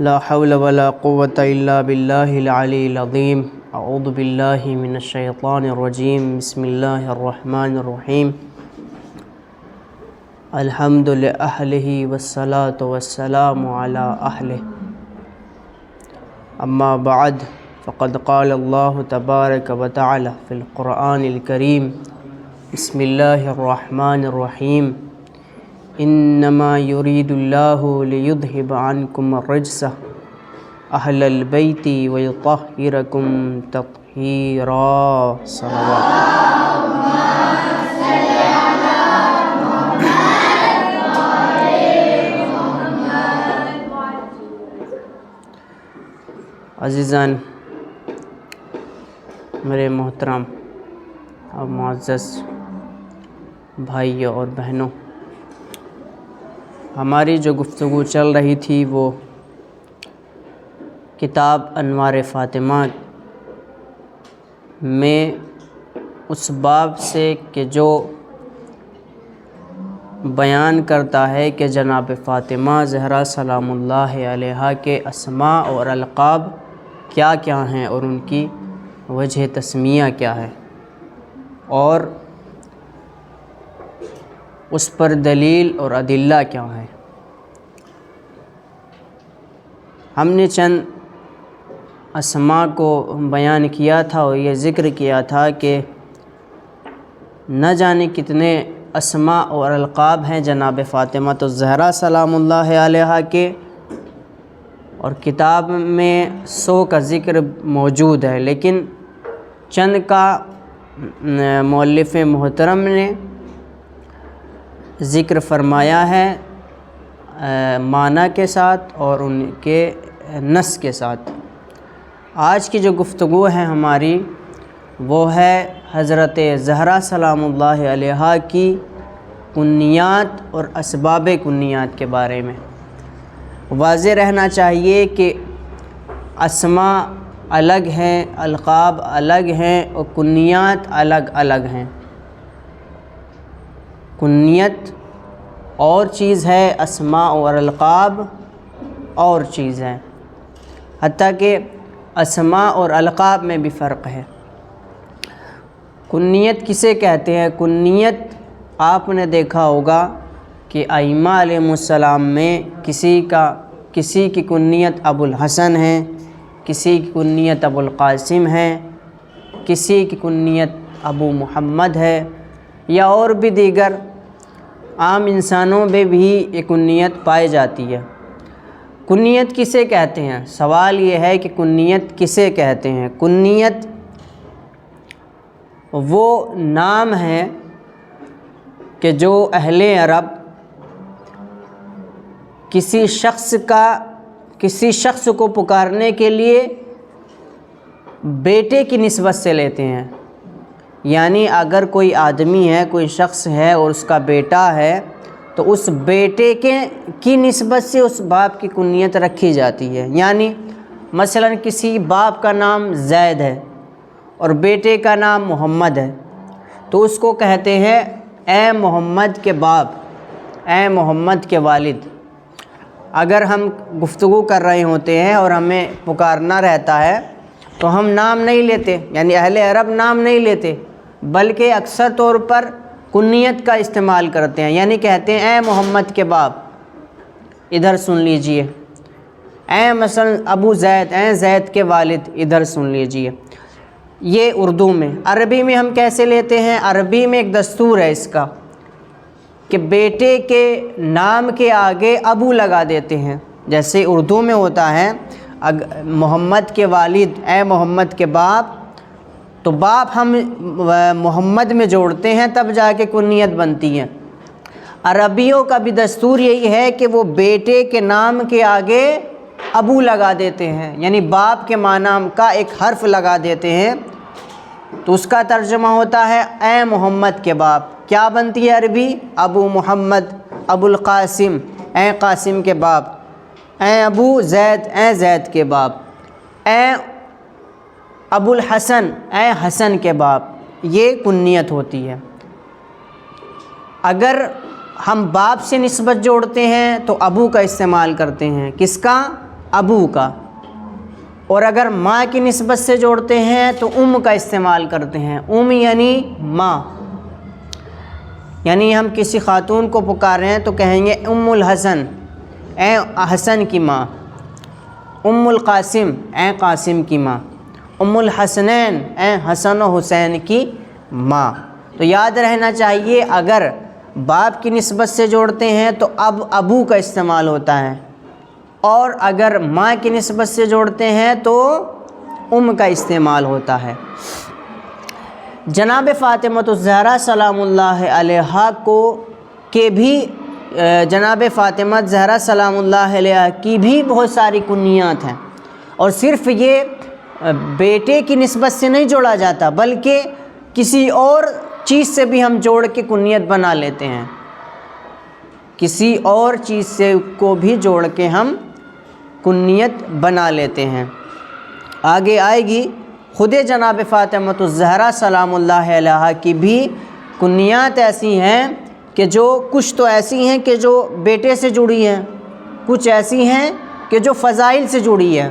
لا حول ولا قوة إلا بالله العلي العظيم. أعوذ بالله من الشيطان الرجيم. بسم الله الرحمن الرحيم. الحمد لأهله والصلاة والسلام على أهله. أما بعد فقد قال الله تبارك وتعالى في القرآن الكريم. بسم الله الرحمن الرحيم. انما يريد الله ليذهب عنكم الرجس اهل البيت ويطهركم تطهيرا. صلوات. عزیزان میرے محترم اور معزز بھائیوں اور بہنوں، ہماری جو گفتگو چل رہی تھی وہ کتاب انوار فاطمہ میں اس باب سے کہ جو بیان کرتا ہے کہ جناب فاطمہ زہرا سلام اللہ علیہا کے اسماء اور القاب کیا کیا ہیں اور ان کی وجہ تسمیہ کیا ہے اور اس پر دلیل اور ادلہ کیا ہے۔ ہم نے چند اسماء کو بیان کیا تھا اور یہ ذکر کیا تھا کہ نہ جانے کتنے اسماء اور القاب ہیں جناب فاطمہ الزہرا سلام اللہ علیہا کے، اور کتاب میں 100 کا ذکر موجود ہے، لیکن چند کا مؤلف محترم نے ذکر فرمایا ہے معنی کے ساتھ اور ان کے نص کے ساتھ۔ آج کی جو گفتگو ہے ہماری وہ ہے حضرت زہرا سلام اللہ علیہا کی کنیات اور اسباب کنیات کے بارے میں۔ واضح رہنا چاہیے کہ اسماء الگ ہیں، القاب الگ ہیں اور کنیات الگ الگ ہیں۔ کنیت اور چیز ہے، اسماء اور القاب اور چیز ہے، حتیٰ کہ اسماء اور القاب میں بھی فرق ہے۔ کنیت کسے کہتے ہیں؟ کنیت آپ نے دیکھا ہوگا کہ ائمہ علیہ السلام میں کسی کی کنیت ابو الحسن ہے، کسی کی کنیت ابو القاسم ہے، کسی کی کنیت ابو محمد ہے، یا اور بھی دیگر عام انسانوں میں بھی یہ کنیت پائی جاتی ہے۔ کنیت کسے کہتے ہیں؟ سوال یہ ہے کہ کنیت کسے کہتے ہیں؟ کنیت وہ نام ہے کہ جو اہل عرب کسی شخص کو پکارنے کے لیے بیٹے کی نسبت سے لیتے ہیں۔ یعنی اگر کوئی آدمی ہے، کوئی شخص ہے اور اس کا بیٹا ہے تو اس بیٹے کی نسبت سے اس باپ کی کنیت رکھی جاتی ہے۔ یعنی مثلا کسی باپ کا نام زید ہے اور بیٹے کا نام محمد ہے تو اس کو کہتے ہیں اے محمد کے باپ، اے محمد کے والد۔ اگر ہم گفتگو کر رہے ہوتے ہیں اور ہمیں پکارنا رہتا ہے تو ہم نام نہیں لیتے، یعنی اہل عرب نام نہیں لیتے، بلکہ اکثر طور پر کنیت کا استعمال کرتے ہیں، یعنی کہتے ہیں اے محمد کے باپ ادھر سن لیجئے، اے مثلا ابو زید، اے زید کے والد ادھر سن لیجئے۔ یہ اردو میں۔ عربی میں ہم کیسے لیتے ہیں؟ عربی میں ایک دستور ہے اس کا کہ بیٹے کے نام کے آگے ابو لگا دیتے ہیں۔ جیسے اردو میں ہوتا ہے محمد کے والد، اے محمد کے باپ، تو باپ ہم محمد میں جوڑتے ہیں تب جا کے کنیت بنتی ہے۔ عربیوں کا بھی دستور یہی ہے کہ وہ بیٹے کے نام کے آگے ابو لگا دیتے ہیں، یعنی باپ کے معنی کا ایک حرف لگا دیتے ہیں، تو اس کا ترجمہ ہوتا ہے اے محمد کے باپ۔ کیا بنتی ہے عربی؟ ابو محمد، ابو القاسم، اے قاسم کے باپ، اے ابو زید، اے زید کے باپ، اے ابو الحسن، اے حسن کے باپ۔ یہ کنیت ہوتی ہے۔ اگر ہم باپ سے نسبت جوڑتے ہیں تو ابو کا استعمال کرتے ہیں۔ کس کا؟ ابو کا، اور اگر ماں کی نسبت سے جوڑتے ہیں تو کا استعمال کرتے ہیں۔ یعنی ماں، یعنی ہم کسی خاتون کو پکار رہے ہیں تو کہیں گے الحسن، اے حسن کی ماں، القاسم، اے قاسم کی ماں، الحسنین، اے حسن و حسین کی ماں۔ تو یاد رہنا چاہیے اگر باپ کی نسبت سے جوڑتے ہیں تو ابو کا استعمال ہوتا ہے، اور اگر ماں کی نسبت سے جوڑتے ہیں تو کا استعمال ہوتا ہے۔ جناب فاطمۃ الزہرا سلام اللہ علیہا جناب فاطمہ زہرا سلام اللہ علیہا کی بھی بہت ساری کنیات ہیں، اور صرف یہ بیٹے کی نسبت سے نہیں جوڑا جاتا بلکہ کسی اور چیز سے بھی ہم جوڑ کے کنیت بنا لیتے ہیں، کسی اور چیز سے کو بھی جوڑ کے ہم کنیت بنا لیتے ہیں۔ آگے آئے گی خود جناب فاطمۃ الزہرا سلام اللہ علیہا کی بھی کنیات ایسی ہیں کہ جو کچھ تو ایسی ہیں کہ جو بیٹے سے جڑی ہیں، کچھ ایسی ہیں کہ جو فضائل سے جڑی ہیں،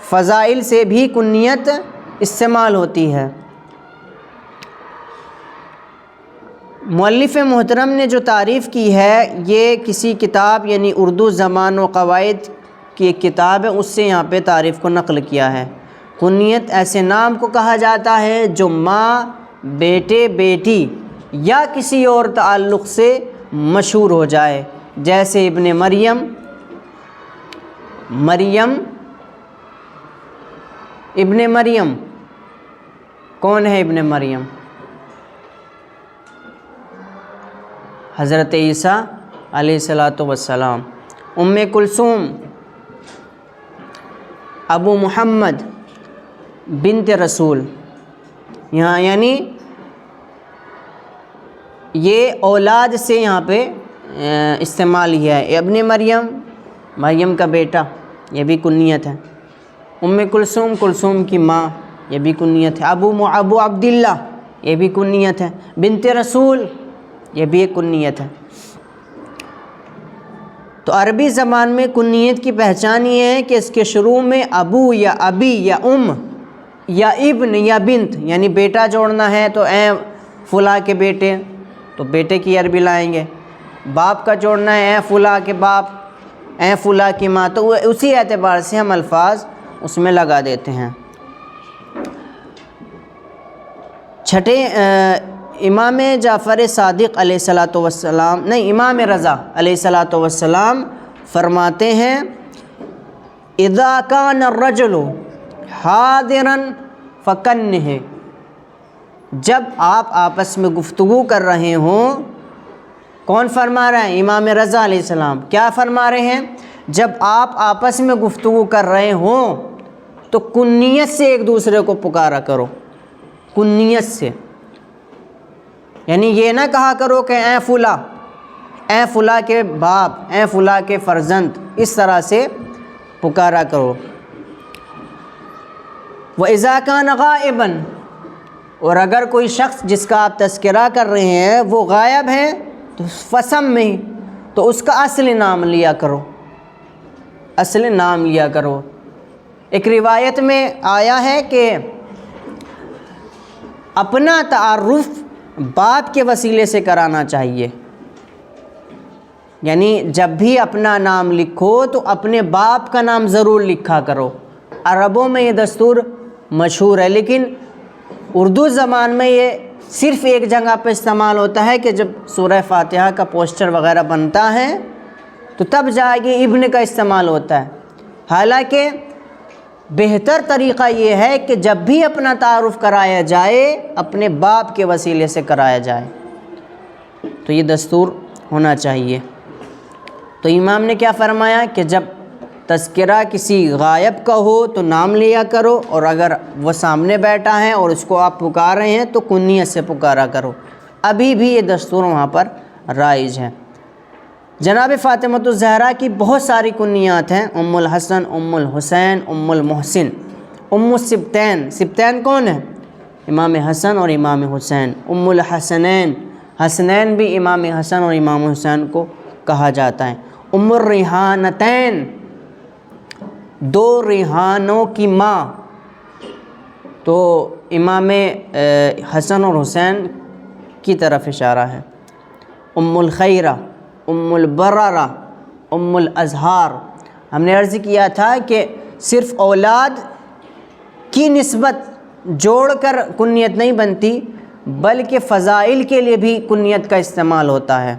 فضائل سے بھی کنیت استعمال ہوتی ہے۔ مؤلف محترم نے جو تعریف کی ہے یہ کسی کتاب یعنی اردو زبان و قواعد کی ایک کتاب ہے، اس سے یہاں پہ تعریف کو نقل کیا ہے۔ کنیت ایسے نام کو کہا جاتا ہے جو ماں، بیٹے، بیٹی یا کسی اور تعلق سے مشہور ہو جائے، جیسے ابن مریم، ابن مریم کون ہے؟ ابن مریم حضرت عیسیٰ علیہ السلام۔ ام کلثوم، ابو محمد بنت رسول، یہاں یعنی یہ اولاد سے یہاں پہ استعمال کیا ہے۔ ابن مریم، مریم کا بیٹا، یہ بھی کنیت ہے۔ ام کلثوم، کلثوم کی ماں، یہ بھی کنیت ہے۔ ابو عبداللہ، یہ بھی کنیت ہے۔ بنت رسول، یہ بھی ایک کنیت ہے۔ تو عربی زبان میں کنیت کی پہچان یہ ہے کہ اس کے شروع میں ابو یا ابی یا یا ابن یا بنت، یعنی بیٹا جوڑنا ہے تو اے فلاں کے بیٹے، تو بیٹے کی عربی لائیں گے۔ باپ کا جوڑنا ہے اے فلاں کے باپ، اے فلاں کی ماں، تو اسی اعتبار سے ہم الفاظ اس میں لگا دیتے ہیں۔ چھٹے امام جعفر صادق علیہ امام رضا علیہ السلام فرماتے ہیں اذا کان الرجل حاضرا فکنہ، جب آپ آپس میں گفتگو کر رہے ہوں، کون فرما رہے ہیں؟ امام رضا علیہ السلام کیا فرما رہے ہیں؟ جب آپ آپس میں گفتگو کر رہے ہوں تو کنیت سے ایک دوسرے کو پکارا کرو، کنیت سے، یعنی یہ نہ کہا کرو کہ اے فلاں، اے فلاں کے باپ، اے فلاں کے فرزند، اس طرح سے پکارا کرو۔ وَإِذَا كَانَ غَائِبًا، اور اگر کوئی شخص جس کا آپ تذکرہ کر رہے ہیں وہ غائب ہے تو فَسَمِّهِ، تو اس کا اصل نام لیا کرو، اصل نام لیا کرو۔ ایک روایت میں آیا ہے کہ اپنا تعارف باپ کے وسیلے سے کرانا چاہیے، یعنی جب بھی اپنا نام لکھو تو اپنے باپ کا نام ضرور لکھا کرو۔ عربوں میں یہ دستور مشہور ہے، لیکن اردو زبان میں یہ صرف ایک جگہ پہ استعمال ہوتا ہے کہ جب سورہ فاتحہ کا پوسٹر وغیرہ بنتا ہے تو تب جا کے ابن کا استعمال ہوتا ہے، حالانکہ بہتر طریقہ یہ ہے کہ جب بھی اپنا تعارف کرایا جائے اپنے باپ کے وسیلے سے کرایا جائے، تو یہ دستور ہونا چاہیے۔ تو امام نے کیا فرمایا کہ جب تذکرہ کسی غائب کا ہو تو نام لیا کرو، اور اگر وہ سامنے بیٹھا ہے اور اس کو آپ پکار رہے ہیں تو کنیت سے پکارا کرو۔ ابھی بھی یہ دستور وہاں پر رائج ہے۔ جناب فاطمۃ الزہرا کی بہت ساری کنیات ہیں، ام الحسن، ام الحسین، ام المحسن، ام السبتین۔ سبتین کون ہے؟ امام حسن اور امام حسین۔ ام الحسنین، حسنین بھی امام حسن اور امام حسین کو کہا جاتا ہے۔ ام الریحانتین، دو ریحانوں کی ماں، تو امام حسن اور حسین کی طرف اشارہ ہے۔ ام الخیرہ، ام البررہ، ام الازہار۔ ہم نے عرض کیا تھا کہ صرف اولاد کی نسبت جوڑ کر کنیت نہیں بنتی، بلکہ فضائل کے لیے بھی کنیت کا استعمال ہوتا ہے۔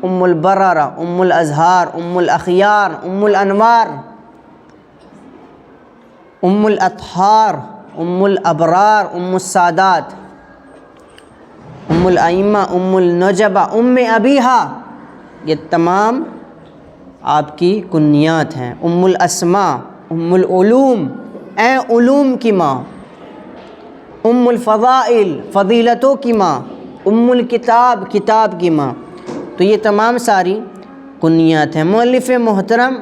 ام البررہ، ام الازہار، ام الاخیار، ام الانوار، ام الاطہار، ام الابرار، ام السادات، ام الائمہ، ام النجبہ، ام ابیہا، یہ تمام آپ کی کنیات ہیں۔ ام الاسماء، ام العلوم، علوم کی ماں، ام الفضائل، فضیلتوں کی ماں، ام الکتاب، کتاب کی ماں۔ تو یہ تمام ساری کنیات ہیں۔ مؤلف محترم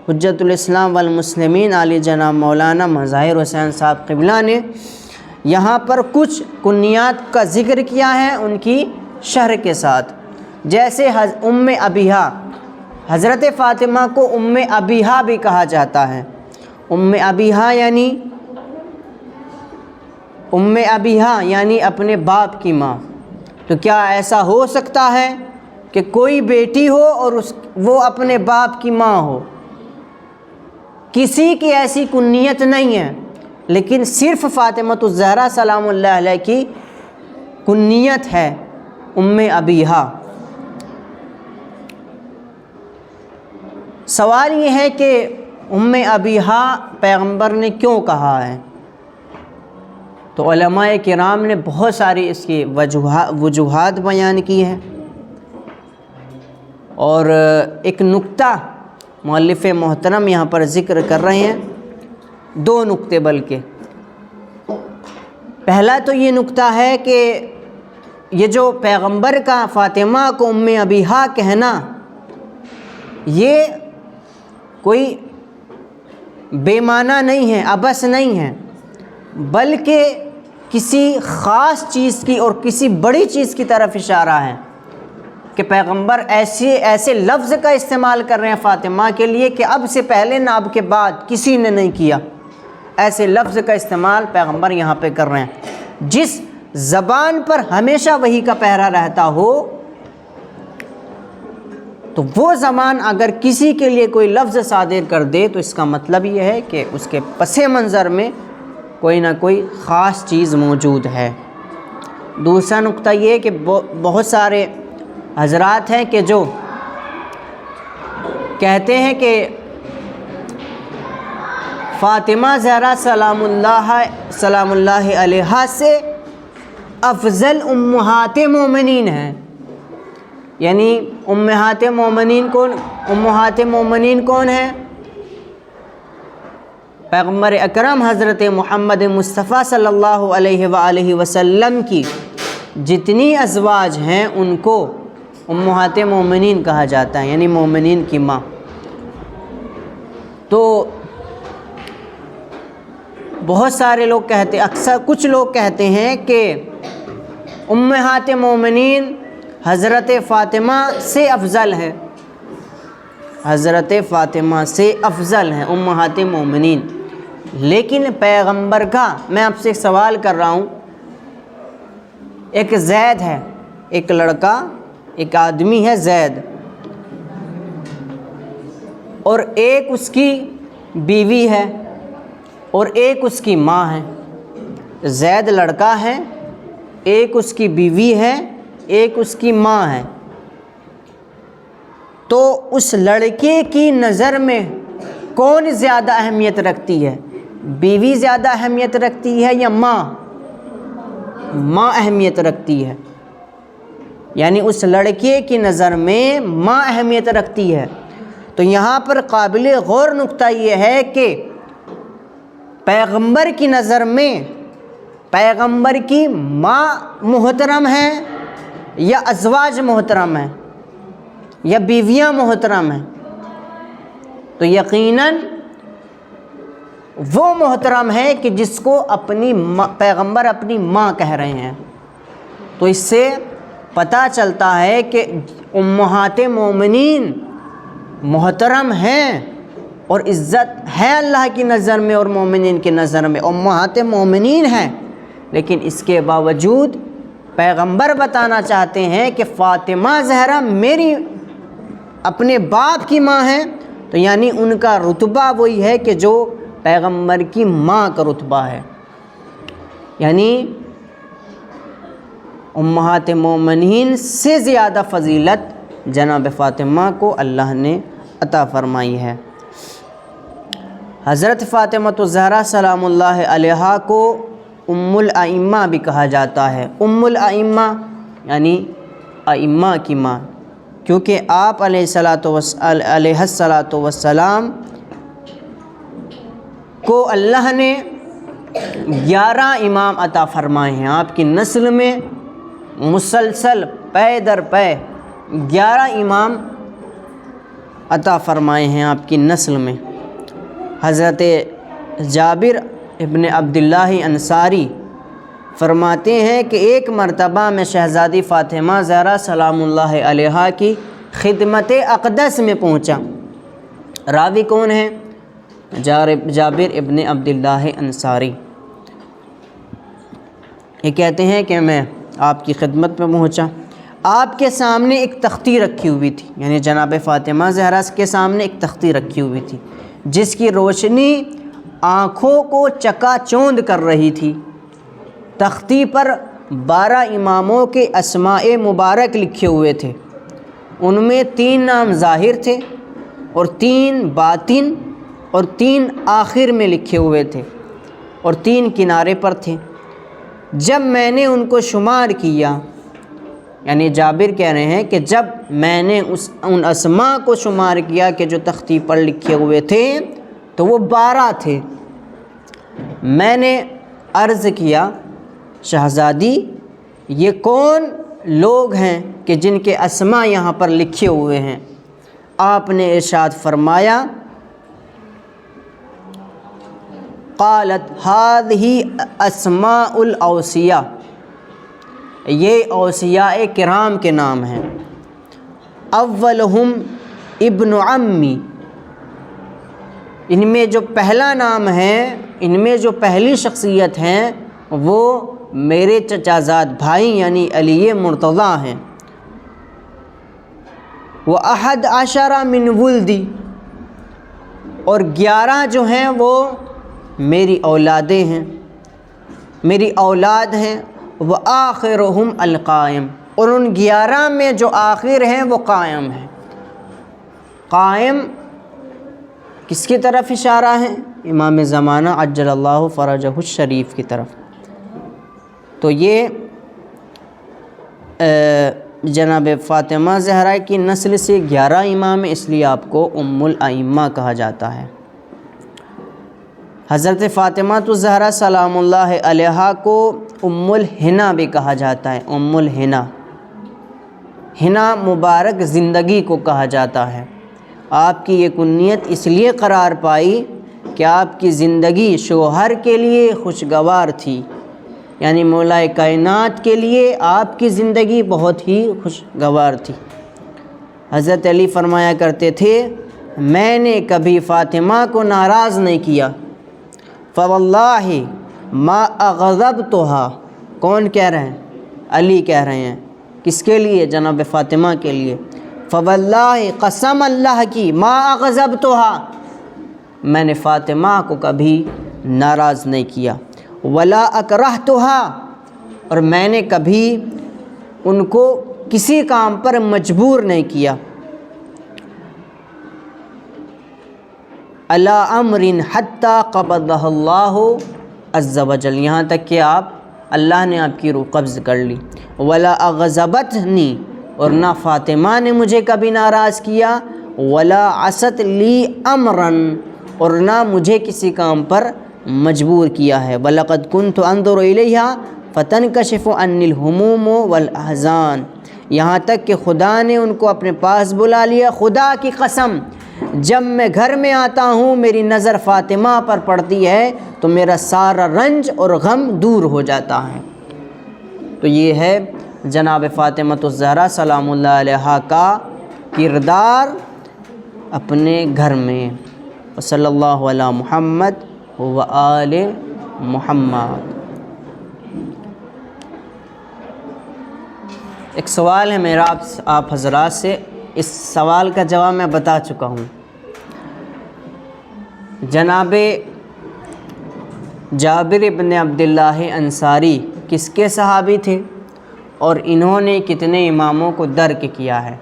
حجت الاسلام والمسلمین علی جناب مولانا مظاہر حسین صاحب قبلہ نے یہاں پر کچھ کنیات کا ذکر کیا ہے ان کی شرح کے ساتھ، جیسے ام ابیہا، حضرت فاطمہ کو ام ابیہا بھی کہا جاتا ہے۔ ام ابیہا یعنی اپنے باپ کی ماں۔ تو کیا ایسا ہو سکتا ہے کہ کوئی بیٹی ہو اور وہ اپنے باپ کی ماں ہو؟ کسی کی ایسی کنیت نہیں ہے، لیکن صرف فاطمۃ الزہرا سلام اللہ علیہ کی کنیت ہے ام ابیہا۔ سوال یہ ہے کہ ام ابیہا پیغمبر نے کیوں کہا ہے؟ تو علماء کرام نے بہت ساری اس کی وجوہات بیان کی ہیں، اور ایک نکتہ مؤلف محترم یہاں پر ذکر کر رہے ہیں، دو نکتے بلکہ۔ پہلا تو یہ نکتہ ہے کہ یہ جو پیغمبر کا فاطمہ کو ام ابیہا کہنا، یہ کوئی بے معنی نہیں ہے، عبث نہیں ہے، بلکہ کسی خاص چیز کی اور کسی بڑی چیز کی طرف اشارہ ہے کہ پیغمبر ایسے لفظ کا استعمال کر رہے ہیں فاطمہ کے لیے کہ اب سے پہلے نہ اب کے بعد کسی نے نہیں کیا۔ ایسے لفظ کا استعمال پیغمبر یہاں پہ کر رہے ہیں۔ جس زبان پر ہمیشہ وحی کا پہرا رہتا ہو، تو وہ زبان اگر کسی کے لیے کوئی لفظ صادر کر دے تو اس کا مطلب یہ ہے کہ اس کے پس منظر میں کوئی نہ کوئی خاص چیز موجود ہے۔ دوسرا نقطہ یہ کہ بہت سارے حضرات ہیں کہ جو کہتے ہیں کہ فاطمہ زہرا سلام اللہ علیہا سے افضل امہات مومنین ہیں۔ یعنی امہات مومنین کون ہیں؟ پیغمبر اکرم حضرت محمد مصطفیٰ صلی اللہ علیہ وآلہ وسلم کی جتنی ازواج ہیں ان کو امہات مومنین کہا جاتا ہے، یعنی مومنین کی ماں۔ تو بہت سارے لوگ کچھ لوگ کہتے ہیں کہ امہات مومنین حضرت فاطمہ سے افضل ہے، حضرت فاطمہ سے افضل ہیں امہات مومنین۔ لیکن پیغمبر کا، میں آپ سے ایک سوال کر رہا ہوں، ایک زید ہے، ایک لڑکا، ایک آدمی ہے زید، اور ایک اس کی بیوی ہے اور ایک اس کی ماں ہے۔ زید لڑکا ہے، ایک اس کی بیوی ہے، ایک اس کی ماں ہے۔ تو اس لڑکے کی نظر میں کون زیادہ اہمیت رکھتی ہے؟ بیوی زیادہ اہمیت رکھتی ہے یا ماں؟ ماں اہمیت رکھتی ہے، یعنی اس لڑکے کی نظر میں ماں اہمیت رکھتی ہے۔ تو یہاں پر قابل غور نقطہ یہ ہے کہ پیغمبر کی نظر میں پیغمبر کی ماں محترم ہے یا ازواج محترم ہیں یا بیویاں محترم ہیں؟ تو یقیناً وہ محترم ہے کہ جس کو پیغمبر اپنی ماں کہہ رہے ہیں۔ تو اس سے پتہ چلتا ہے کہ امہات مومنین محترم ہیں اور عزت ہے اللہ کی نظر میں اور مومنین کی نظر میں، امہات مومنین ہیں، لیکن اس کے باوجود پیغمبر بتانا چاہتے ہیں کہ فاطمہ زہرا میری اپنے باپ کی ماں ہیں، تو یعنی ان کا رتبہ وہی ہے کہ جو پیغمبر کی ماں کا رتبہ ہے، یعنی امہات مومنین سے زیادہ فضیلت جناب فاطمہ کو اللہ نے عطا فرمائی ہے۔ حضرت فاطمہ الزہرا سلام اللہ علیہا کو ام الائمہ بھی کہا جاتا ہے۔ ام الائمہ یعنی ائمہ کی ماں، کیونکہ آپ علیہ الصلاۃ والسلام کو اللہ نے 11 امام عطا فرمائے ہیں۔ آپ کی نسل میں مسلسل پے در پے 11 امام عطا فرمائے ہیں آپ کی نسل میں۔ حضرت جابر ابن عبداللہ انصاری فرماتے ہیں کہ ایک مرتبہ میں شہزادی فاطمہ زہرا سلام اللہ علیہا کی خدمت اقدس میں پہنچا۔ راوی کون ہیں؟ جابر ابن عبداللہ انصاری۔ یہ کہتے ہیں کہ میں آپ کی خدمت میں پہنچا، آپ کے سامنے ایک تختی رکھی ہوئی تھی، یعنی جناب فاطمہ زہرا کے سامنے ایک تختی رکھی ہوئی تھی جس کی روشنی آنکھوں کو چکا چوند کر رہی تھی۔ تختی پر 12 اماموں کے اسماء مبارک لکھے ہوئے تھے، ان میں 3 نام ظاہر تھے اور 3 باطن اور 3 آخر میں لکھے ہوئے تھے اور 3 کنارے پر تھے۔ جب میں نے ان کو شمار کیا، یعنی جابر کہہ رہے ہیں کہ جب میں نے ان اسماء کو شمار کیا کہ جو تختی پر لکھے ہوئے تھے تو وہ 12 تھے۔ میں نے عرض کیا شہزادی یہ کون لوگ ہیں کہ جن کے اسماء یہاں پر لکھے ہوئے ہیں؟ آپ نے ارشاد فرمایا قالت هذه اسماء الاوصیاء، یہ اوصیاء کرام کے نام ہیں۔ اولہم ابن عمی، ان میں جو پہلا نام ہے، ان میں جو پہلی شخصیت ہیں وہ میرے چچا زاد بھائی یعنی علی مرتضیٰ ہیں۔ و11 من ولدی، اور 11 جو ہیں وہ میری اولادیں ہیں، میری اولاد ہیں۔ وآخرہم القائم، اور ان 11 میں جو آخر ہیں وہ قائم ہیں۔ قائم کس کی طرف اشارہ ہے؟ امام زمانہ عجل اللہ فرجہ الشریف کی طرف۔ تو یہ جناب فاطمہ زہرا کی نسل سے 11 امام، اس لیے آپ کو ام الائمہ کہا جاتا ہے۔ حضرت فاطمہ الزہرا سلام اللہ علیہا کو ام الحنا بھی کہا جاتا ہے۔ ام الحنا، حنا مبارک زندگی کو کہا جاتا ہے۔ آپ کی یہ کنیت اس لیے قرار پائی کہ آپ کی زندگی شوہر کے لیے خوشگوار تھی، یعنی مولا کائنات کے لیے آپ کی زندگی بہت ہی خوشگوار تھی۔ حضرت علی فرمایا کرتے تھے میں نے کبھی فاطمہ کو ناراض نہیں کیا، فواللہ ما اغضبتها، کون کہہ رہے ہیں؟ علی کہہ رہے ہیں، کس کے لیے؟ جناب فاطمہ کے لیے۔ فواللہ، قسم اللہ کی، ما اغضبتها، میں نے فاطمہ کو کبھی ناراض نہیں کیا۔ ولا اکرہتها، اور میں نے کبھی ان کو کسی کام پر مجبور نہیں کیا۔ علی امر حتی قبضہ اللہ عز وجل، یہاں تک کہ اللہ نے آپ کی روح قبض کر لی۔ ولا اغضبتنی، اور نہ فاطمہ نے مجھے کبھی ناراض کیا۔ ولا عصت لی امرا، اور نہ مجھے کسی کام پر مجبور کیا ہے۔ وَلَقَدْ كُنْتُ أَنظُرُ إِلَيْهَا فَتَنْكَشِفُ عَنِّي الْهُمُومُ وَالْأَحْزَانُ، یہاں تک کہ خدا نے ان کو اپنے پاس بلا لیا۔ خدا کی قسم، جب میں گھر میں آتا ہوں میری نظر فاطمہ پر پڑتی ہے تو میرا سارا رنج اور غم دور ہو جاتا ہے۔ تو یہ ہے جناب فاطمہ الزہرا سلام اللہ علیہا کا کردار اپنے گھر میں۔ صلی اللہ علی محمد و آل محمد۔ ایک سوال ہے میرا آپ حضرات سے، اس سوال کا جواب میں بتا چکا ہوں۔ جناب جابر بن عبداللہ انصاری کس کے صحابی تھے اور انہوں نے کتنے اماموں کو درک کیا ہے؟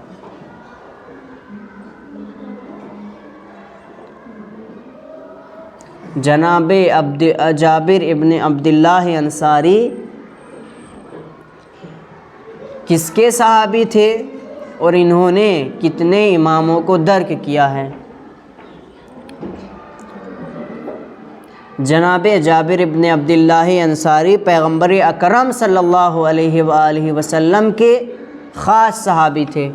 جناب جابر ابن عبداللہ انصاری کس کے صحابی تھے اور انہوں نے کتنے اماموں کو درک کیا ہے؟ جناب جابر ابن عبداللہ انصاری پیغمبر اکرم صلی اللہ علیہ وآلہ وسلم کے خاص صحابی تھے۔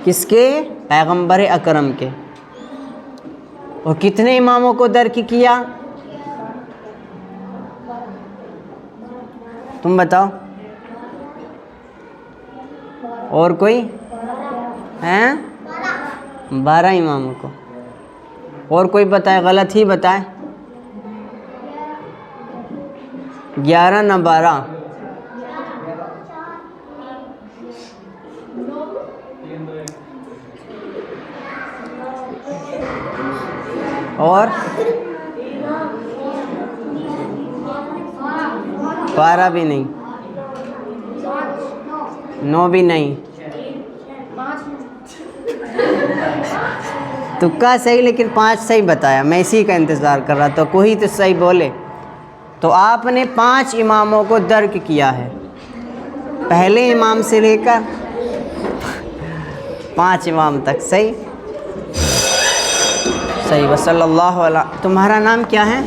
کس کے؟ پیغمبر اکرم کے۔ اور کتنے اماموں کو درک کیا؟ تم بتاؤ، اور کوئی ہیں؟ 12 اماموں کو۔ اور کوئی بتائے، غلط ہی بتائے۔ 11 نہ 12؟ اور 12 بھی نہیں، 9 بھی نہیں، تکا صحیح لیکن 5 صحیح بتایا۔ میں اسی کا انتظار کر رہا تھا، کوئی تو صحیح بولے۔ تو آپ نے 5 اماموں کو درک کیا ہے، پہلے امام سے لے کر 5 امام تک۔ صحیح صحیح۔ وصلی اللہ علیہ۔ تمہارا نام کیا ہے؟